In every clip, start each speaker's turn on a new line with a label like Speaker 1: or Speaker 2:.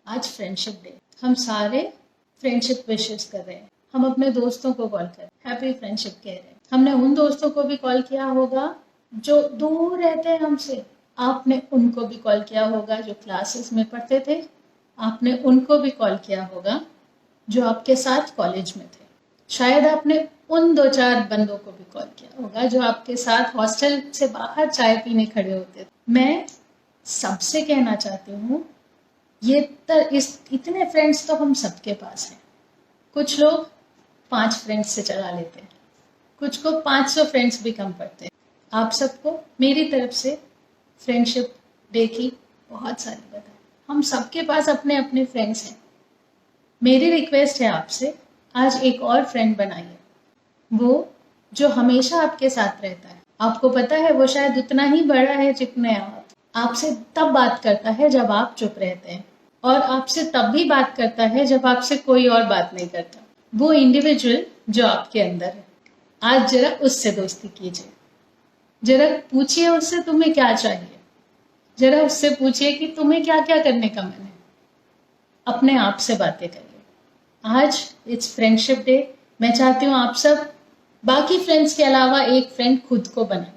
Speaker 1: आज friendship day. हम सारे फ्रेंडशिप विशेस कर रहे हैं। हम अपने दोस्तों को कॉल कर हैप्पी फ्रेंडशिप कह रहे हैं। हमने उन दोस्तों को भी कॉल किया होगा जो दूर रहते हैं हमसे। आपने उनको भी कॉल किया होगा जो क्लासेस में पढ़ते थे। आपने उनको भी कॉल किया होगा जो आपके साथ कॉलेज में थे। शायद आपने उन दो चार बंदों को भी कॉल किया होगा जो आपके साथ हॉस्टल से बाहर चाय पीने खड़े होते थे। मैं सबसे कहना चाहती हूँ इतने फ्रेंड्स तो हम सबके पास हैं। कुछ लोग 5 फ्रेंड्स से चला लेते हैं, कुछ को 500 फ्रेंड्स भी कम पड़ते हैं। आप सबको मेरी तरफ से फ्रेंडशिप डे की बहुत सारी बधाई। हम सबके पास अपने अपने फ्रेंड्स हैं। मेरी रिक्वेस्ट है आपसे, आज एक और फ्रेंड बनाइए, वो जो हमेशा आपके साथ रहता है। आपको पता है वो शायद उतना ही बड़ा है जितने आप। आपसे तब बात करता है जब आप चुप रहते हैं, और आपसे तब भी बात करता है जब आपसे कोई और बात नहीं करता। वो इंडिविजुअल जो आपके अंदर है, आज जरा उससे दोस्ती कीजिए। जरा पूछिए उससे तुम्हें क्या चाहिए। जरा उससे पूछिए कि तुम्हें क्या क्या करने का मन है। अपने आप से बातें करिए। आज इट्स फ्रेंडशिप डे। मैं चाहती हूँ आप सब बाकी फ्रेंड्स के अलावा एक फ्रेंड खुद को बनाइए,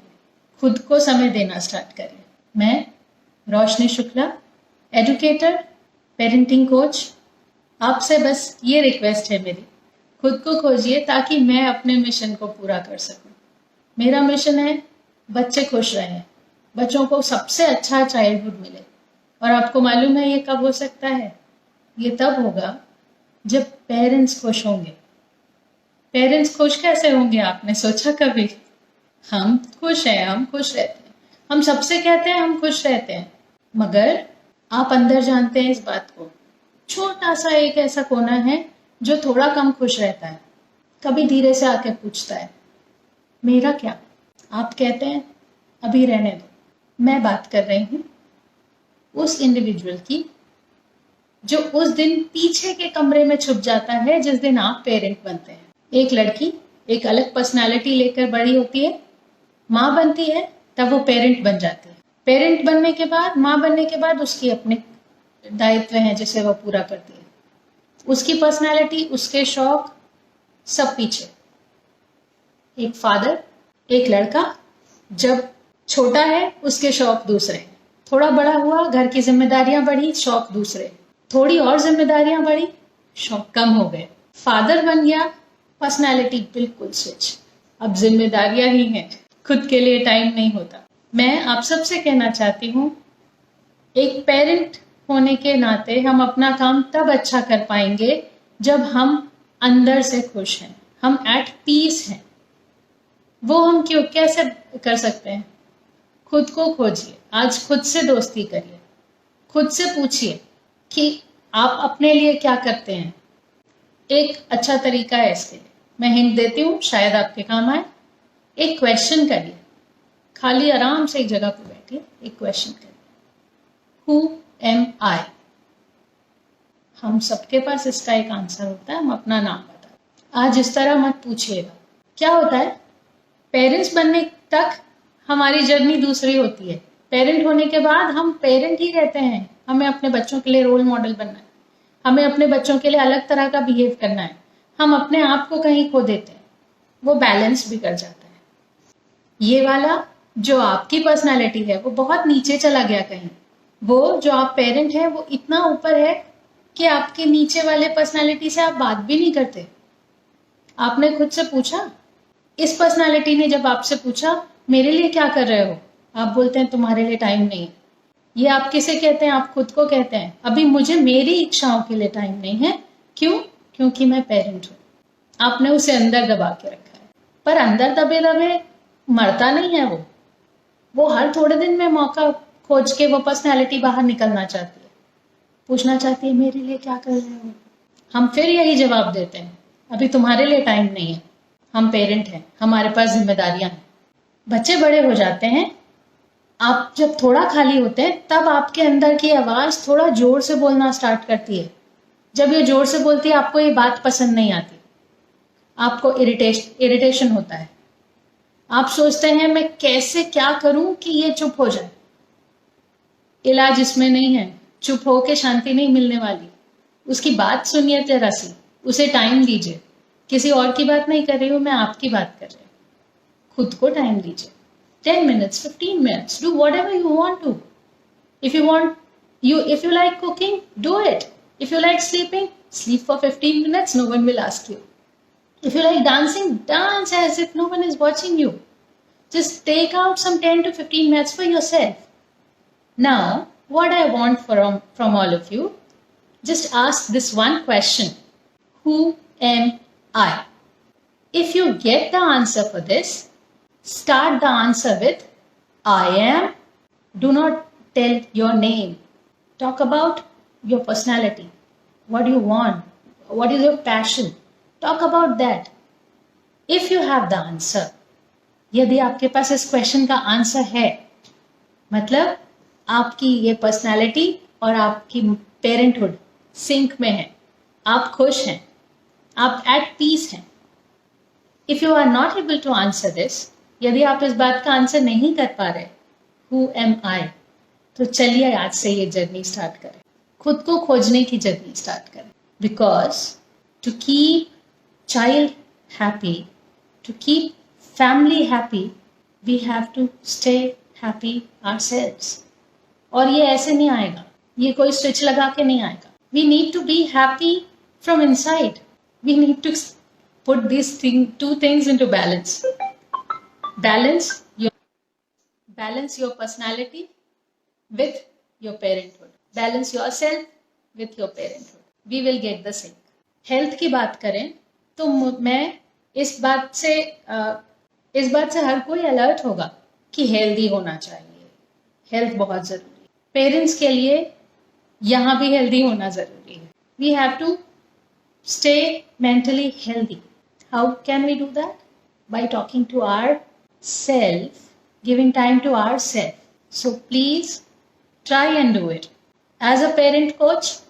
Speaker 1: खुद को समय देना स्टार्ट करिए। मैं रोशनी शुक्ला, एजुकेटर, पेरेंटिंग कोच, आपसे बस ये रिक्वेस्ट है मेरी, खुद को खोजिए ताकि मैं अपने मिशन को पूरा कर सकूं। मेरा मिशन है बच्चे खुश रहें, बच्चों को सबसे अच्छा चाइल्डहुड मिले। और आपको मालूम है ये कब हो सकता है? ये तब होगा जब पेरेंट्स खुश होंगे। पेरेंट्स खुश कैसे होंगे, आपने सोचा कभी? हम खुश हैं, हम खुश रहते हैं। हम सबसे कहते हैं हम खुश रहते हैं, मगर आप अंदर जानते हैं इस बात को, छोटा सा एक ऐसा कोना है जो थोड़ा कम खुश रहता है। कभी धीरे से आके पूछता है मेरा क्या? आप कहते हैं अभी रहने दो। मैं बात कर रही हूँ उस इंडिविजुअल की जो उस दिन पीछे के कमरे में छुप जाता है जिस दिन आप पेरेंट बनते हैं। एक लड़की एक अलग पर्सनालिटी लेकर बड़ी होती है, माँ बनती है, तब वो पेरेंट बन जाती है। पेरेंट बनने के बाद, माँ बनने के बाद उसकी अपने दायित्व हैं जिसे वो पूरा करती है। उसकी पर्सनालिटी, उसके शौक सब पीछे। एक फादर, एक लड़का जब छोटा है उसके शौक दूसरे, थोड़ा बड़ा हुआ घर की जिम्मेदारियां बढ़ी, शौक दूसरे, थोड़ी और जिम्मेदारियां बढ़ी, शौक कम हो गए। फादर बन गया, पर्सनालिटी बिल्कुल स्विच, अब जिम्मेदारियां ही हैं, खुद के लिए टाइम नहीं होता। मैं आप सबसे कहना चाहती हूँ, एक पेरेंट होने के नाते हम अपना काम तब अच्छा कर पाएंगे जब हम अंदर से खुश हैं, हम एट पीस हैं। वो हम क्यों कैसे कर सकते हैं? खुद को खोजिए, आज खुद से दोस्ती करिए, खुद से पूछिए कि आप अपने लिए क्या करते हैं। एक अच्छा तरीका है इसके लिए, मैं हिंट देती हूँ, शायद आपके काम आए। एक क्वेश्चन करिए, खाली आराम से एक जगह पर बैठिए, एक क्वेश्चन करिए, हु एम आई? हम सबके पास इसका एक आंसर होता है, हम अपना नाम बताते। आज इस तरह मत पूछिएगा। क्या होता है, पेरेंट्स बनने तक हमारी जर्नी दूसरी होती है। पेरेंट होने के बाद हम पेरेंट ही रहते हैं, हमें अपने बच्चों के लिए रोल मॉडल बनना है, हमें अपने बच्चों के लिए अलग तरह का बिहेव करना है। हम अपने आप को कहीं खो देते हैं, वो बैलेंस बिगड़ जाता है। ये वाला जो आपकी पर्सनालिटी है वो बहुत नीचे चला गया कहीं। वो जो आप पेरेंट है वो इतना ऊपर है कि आपके नीचे वाले पर्सनालिटी से आप बात भी नहीं करते। आपने खुद से पूछा, इस पर्सनालिटी ने जब आपसे पूछा मेरे लिए क्या कर रहे हो, आप बोलते हैं तुम्हारे लिए टाइम नहीं है। ये आप किसे कहते हैं? आप खुद को कहते हैं अभी मुझे मेरी इच्छाओं के लिए टाइम नहीं है। क्यों? क्योंकि मैं पेरेंट हूं। आपने उसे अंदर दबा के रखा है, पर अंदर दबे दबे मरता नहीं है वो हर थोड़े दिन में मौका खोज के वो पर्सनैलिटी बाहर निकलना चाहती है, पूछना चाहती है मेरे लिए क्या कर रहे हो। हम फिर यही जवाब देते हैं, अभी तुम्हारे लिए टाइम नहीं है, हम पेरेंट हैं, हमारे पास जिम्मेदारियां हैं। बच्चे बड़े हो जाते हैं, आप जब थोड़ा खाली होते हैं तब आपके अंदर की आवाज थोड़ा जोर से बोलना स्टार्ट करती है। जब ये जोर से बोलती है आपको ये बात पसंद नहीं आती, आपको इरिटेशन होता है। आप सोचते हैं मैं कैसे क्या करूं कि ये चुप हो जाए। इलाज इसमें नहीं है, चुप हो के शांति नहीं मिलने वाली, उसकी बात सुनिए जरा सी, उसे टाइम दीजिए। किसी और की बात नहीं कर रही हूँ मैं, आपकी बात कर रही हूँ। खुद को टाइम दीजिए, 10 minutes, 15 minutes, do whatever you want to. If you like cooking, do it. If you like sleeping, sleep for 15 minutes, no one will ask you. If you like dancing, dance as if no one is watching you. Just take out some 10 to 15 minutes for yourself. Now, what I want from all of you, just ask this one question. Who am I? If you get the answer for this, start the answer with I am. Do not tell your name. Talk about your personality. What do you want? What is your passion? Talk about that. If you have the answer, यदि आपके पास इस question का answer है, मतलब आपकी ये personality और आपकी पेरेंटहुड सिंक में है, आप खुश हैं, आप एट पीस हैं. If you are not able to answer this, यदि आप इस बात का आंसर नहीं कर पा रहे, हु एम आई, तो चलिए आज से ये जर्नी स्टार्ट करें, खुद को खोजने की जर्नी स्टार्ट करें. Because to keep child happy, to keep family happy, we have to stay happy ourselves. और ये ऐसे नहीं आएगा, ये कोई स्विच लगा के नहीं आएगा. We need to be happy from inside. We need to put these two things into balance. Balance your personality with your parenthood. Balance yourself with your parenthood. We will get the same. Health की बात करें तो मैं इस बात से हर कोई alert होगा कि हेल्दी होना चाहिए, हेल्थ बहुत जरूरी है. पेरेंट्स के लिए यहाँ भी हेल्दी होना जरूरी है. We have to stay mentally healthy. How can we do that? By talking to our self, giving time to our self. So please try and do it. As a parent coach,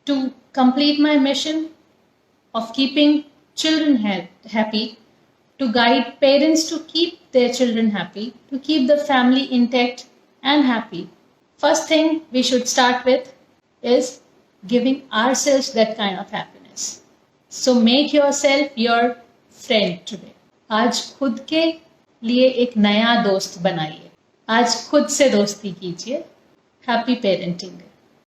Speaker 1: to complete my mission of keeping children happy, to guide parents to keep their children happy, to keep the family intact and happy. First thing we should start with is giving ourselves that kind of happiness. So make yourself your friend today. आज खुद के लिए एक नया दोस्त बनाइए. आज खुद से दोस्ती कीजिए. Happy parenting.